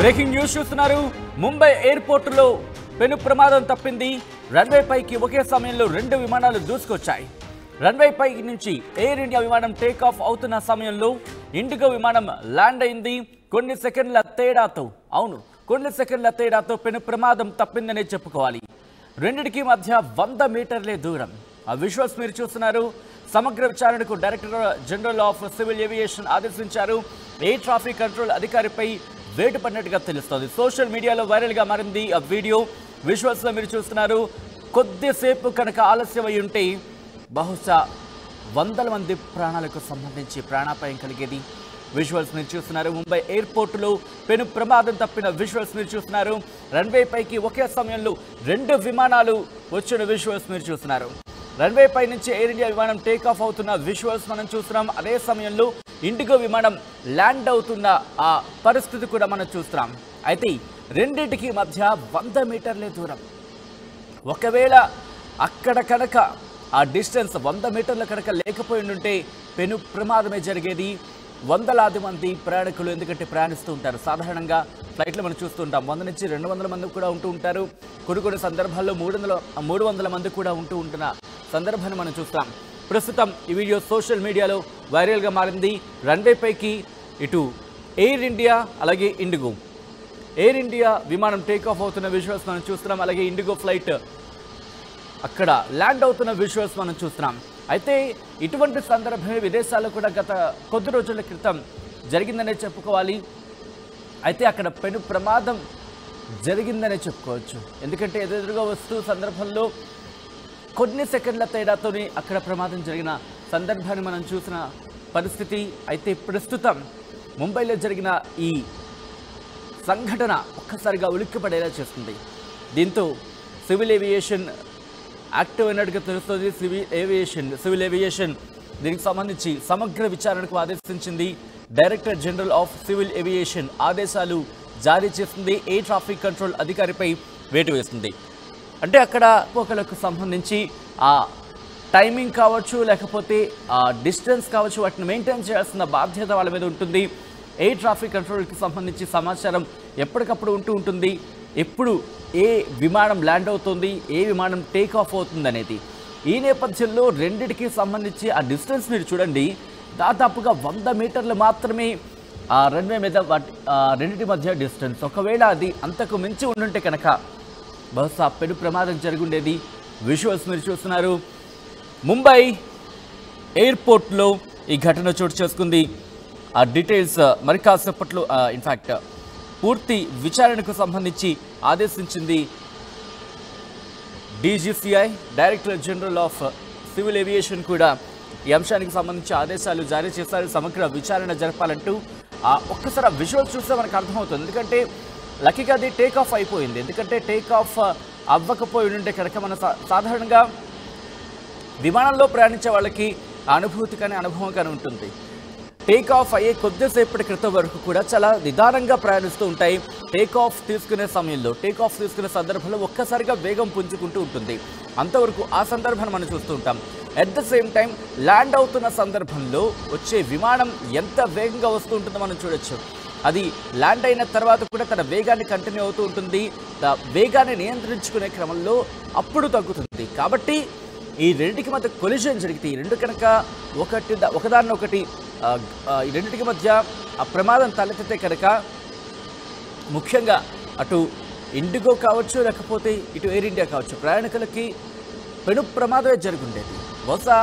Breaking news చూస్తున్నారు. Mumbai airport లో పెను ప్రమాదం తప్పింది. రన్వే పైకి ఒకే సమయంలో రెండు విమానాలు దూసుకొచ్చాయి. రన్వే పై నుంచి ఎయిర్ ఇండియా విమానం టేక్ ఆఫ్ అవుతున్న సమయంలో ఇండిగో విమానం ల్యాండ్ అయింది. కొన్ని సెకండ్ల తేడాతో పెను ప్రమాదం తప్పిందనే చెప్పుకోవాలి. రెండిటికి మధ్య 100 మీటర్లే దూరం. ఆ విజువల్స్ మీరు చూస్తున్నారు. సమగ్ర విచారణకు director general of civil aviation ఆదేశించారు. ఎయిర్ ట్రాఫిక్ కంట్రోల్ అధికారిపై వేటు పడినట్టుగా తెలుస్తోంది. సోషల్ మీడియాలో వైరల్గా మారింది ఆ వీడియో. విజువల్స్లో మీరు చూస్తున్నారు. కొద్దిసేపు కనుక ఆలస్యం అయి ఉంటే బహుశా 100 మంది ప్రాణాలకు సంబంధించి ప్రాణాపాయం కలిగేది. విజువల్స్ మీరు చూస్తున్నారు. ముంబై ఎయిర్పోర్టులో పెను ప్రమాదం తప్పిన విజువల్స్ మీరు చూస్తున్నారు. రన్వే పైకి ఒకే సమయంలో రెండు విమానాలు వచ్చిన విజువల్స్ మీరు చూస్తున్నారు. రన్వే పై నుంచి ఎయిర్ ఇండియా విమానం టేక్ ఆఫ్ అవుతున్న విజువల్స్ మనం చూస్తున్నాం. అదే సమయంలో ఇండిగో విమానం ల్యాండ్ అవుతున్న ఆ పరిస్థితి కూడా మనం చూస్తున్నాం. అయితే రెండింటికి మధ్య 100 మీటర్లే దూరం. ఒకవేళ అక్కడ కనుక ఆ డిస్టెన్స్ 100 మీటర్ల కనుక లేకపోయి ఉంటే పెను ప్రమాదమే జరిగేది. వందలాది మంది ప్రయాణికులు ఎందుకంటే ప్రయాణిస్తూ ఉంటారు. సాధారణంగా ఫ్లైట్లో మనం చూస్తూ ఉంటాం 100 నుంచి 200 మంది కూడా ఉంటూ ఉంటారు. కొన్ని సందర్భాల్లో 300 మంది కూడా ఉంటున్న సందర్భాన్ని మనం చూస్తాం. ప్రస్తుతం ఈ వీడియో సోషల్ మీడియాలో వైరల్గా మారింది. రన్వే పైకి ఇటు ఎయిర్ ఇండియా అలాగే ఇండిగో ఎయిర్ ఇండియా విమానం టేక్ ఆఫ్ అవుతున్న విజువల్స్ మనం చూస్తున్నాం. అలాగే ఇండిగో ఫ్లైట్ అక్కడ ల్యాండ్ అవుతున్న విజువల్స్ మనం చూస్తున్నాం. అయితే ఇటువంటి సందర్భమే విదేశాల్లో కూడా గత కొద్ది రోజుల క్రితం జరిగిందనే చెప్పుకోవాలి. అయితే అక్కడ పెను ప్రమాదం జరిగిందనే చెప్పుకోవచ్చు. ఎందుకంటే ఎదురుగా వస్తూ సందర్భంలో కొన్ని సెకండ్ల తేడాతోనే అక్కడ ప్రమాదం జరిగిన సందర్భాన్ని మనం చూసిన పరిస్థితి. అయితే ప్రస్తుతం ముంబైలో జరిగిన ఈ సంఘటన ఒక్కసారిగా ఉలిక్కిపడేలా చేస్తుంది. దీంతో సివిల్ ఏవియేషన్ యాక్టివ్ అయినట్టుగా తెలుస్తుంది. సివిల్ ఏవియేషన్ దీనికి సంబంధించి సమగ్ర విచారణకు ఆదేశించింది. Director general of civil aviation ఆదేశాలు జారీ చేస్తుంది. ఎయిర్ ట్రాఫిక్ కంట్రోల్ అధికారిపై వేటు వేస్తుంది. అంటే అక్కడ పోకలకు సంబంధించి ఆ టైమింగ్ కావచ్చు, లేకపోతే ఆ డిస్టెన్స్ కావచ్చు, వాటిని మెయింటైన్ చేయాల్సిన బాధ్యత వాళ్ళ మీద ఉంటుంది. ఎయిర్ ట్రాఫిక్ కంట్రోల్కి సంబంధించి సమాచారం ఎప్పటికప్పుడు ఉంటుంది. ఎప్పుడు ఏ విమానం ల్యాండ్ అవుతుంది, ఏ విమానం టేక్ ఆఫ్ అవుతుంది అనేది. ఈ నేపథ్యంలో రెండిటికి సంబంధించి ఆ డిస్టెన్స్ మీరు చూడండి. దాదాపుగా 100 మీటర్లు మాత్రమే ఆ రన్వే మీద రెండింటి మధ్య డిస్టెన్స్. ఒకవేళ అది అంతకు మించి ఉండుంటే కనుక బహుశా పెను ప్రమాదం జరుగుండేది. విజువల్స్ మీరు చూస్తున్నారు. ముంబై ఎయిర్పోర్ట్లో ఈ ఘటన చోటు చేసుకుంది. ఆ డీటెయిల్స్ మరి కాసేపట్లో ఇన్ఫ్యాక్ట్ పూర్తి విచారణకు సంబంధించి ఆదేశించింది DGCI. Director general of civil aviation కూడా ఈ అంశానికి సంబంధించి ఆదేశాలు జారీ చేశారు. సమగ్ర విచారణ జరపాలంటూ ఒక్కసారి ఆ విజువల్స్ చూస్తే మనకు అర్థమవుతుంది. ఎందుకంటే లక్కీగా అది టేక్ ఆఫ్ అయిపోయింది. ఎందుకంటే టేక్ ఆఫ్ అవ్వకపోయి ఉంటే కనుక మన సాధారణంగా విమానంలో ప్రయాణించే వాళ్ళకి అనుభూతి కానీ అనుభవం కానీ ఉంటుంది. టేక్ ఆఫ్ అయ్యే కొద్దిసేపటి క్రితం వరకు కూడా చాలా నిదానంగా ప్రయాణిస్తూ ఉంటాయి. టేక్ ఆఫ్ తీసుకునే సందర్భంలో ఒక్కసారిగా వేగం పుంజుకుంటూ ఉంటుంది. అంతవరకు ఆ సందర్భాన్ని మనం చూస్తూ ఉంటాం. At the same time land అవుతున్న సందర్భంలో వచ్చే విమానం ఎంత వేగంగా వస్తూ ఉంటుందో మనం చూడొచ్చు. అది ల్యాండ్ అయిన తర్వాత కూడా తన వేగాన్ని కంటిన్యూ అవుతూ ఉంటుంది. వేగాన్ని నియంత్రించుకునే క్రమంలో అప్పుడు తగ్గుతుంది. కాబట్టి ఈ రెండింటికి మధ్య కొలిజన్ జరిగితే ఈ రెండు కనుక ఒకదాన్నొకటి ఈ రెండింటికి మధ్య ఆ ప్రమాదం తలెత్తితే కనుక ముఖ్యంగా అటు ఇండిగో కావచ్చు, లేకపోతే ఇటు ఎయిర్ ఇండియా కావచ్చు, ప్రయాణికులకి పెను ప్రమాదమే జరుగుండేది. బహుశా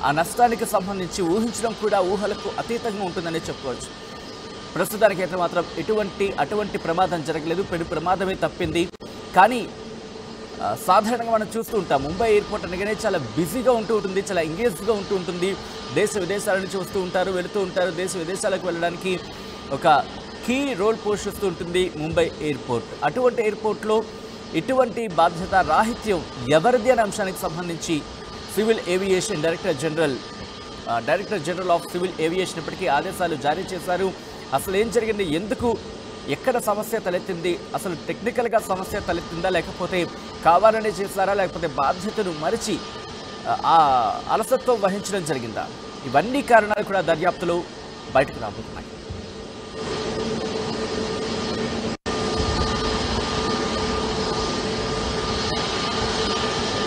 ఆ నష్టానికి సంబంధించి ఊహించడం కూడా ఊహలకు అతీతంగా ఉంటుందనే చెప్పుకోవచ్చు. ప్రస్తుతానికైతే మాత్రం అటువంటి ప్రమాదం జరగలేదు. పెను ప్రమాదమే తప్పింది. కానీ సాధారణంగా మనం చూస్తూ ఉంటాం ముంబై ఎయిర్పోర్ట్ అనగానే చాలా బిజీగా ఉంటుంది, చాలా ఎంగేజ్డ్గా ఉంటుంది. దేశ విదేశాల నుంచి వస్తూ ఉంటారు, వెళుతూ ఉంటారు. దేశ విదేశాలకు వెళ్ళడానికి ఒక కీ రోల్ పోషిస్తూ ఉంటుంది ముంబై ఎయిర్పోర్ట్. అటువంటి ఎయిర్పోర్ట్లో ఇటువంటి బాధ్యత రాహిత్యం ఎవరిది అనే అంశానికి సంబంధించి civil aviation director general of civil aviation ఇప్పటికీ ఆదేశాలు జారీ చేశారు. అసలు ఏం జరిగింది, ఎందుకు ఎక్కడ సమస్య తలెత్తింది, అసలు టెక్నికల్గా సమస్య తలెత్తిందా, లేకపోతే కావాలనే చేశారా, లేకపోతే బాధ్యతను మరిచి అలసత్వం వహించడం జరిగిందా, ఇవన్నీ కారణాలు కూడా దర్యాప్తులో బయటకు రాబోతున్నాయి.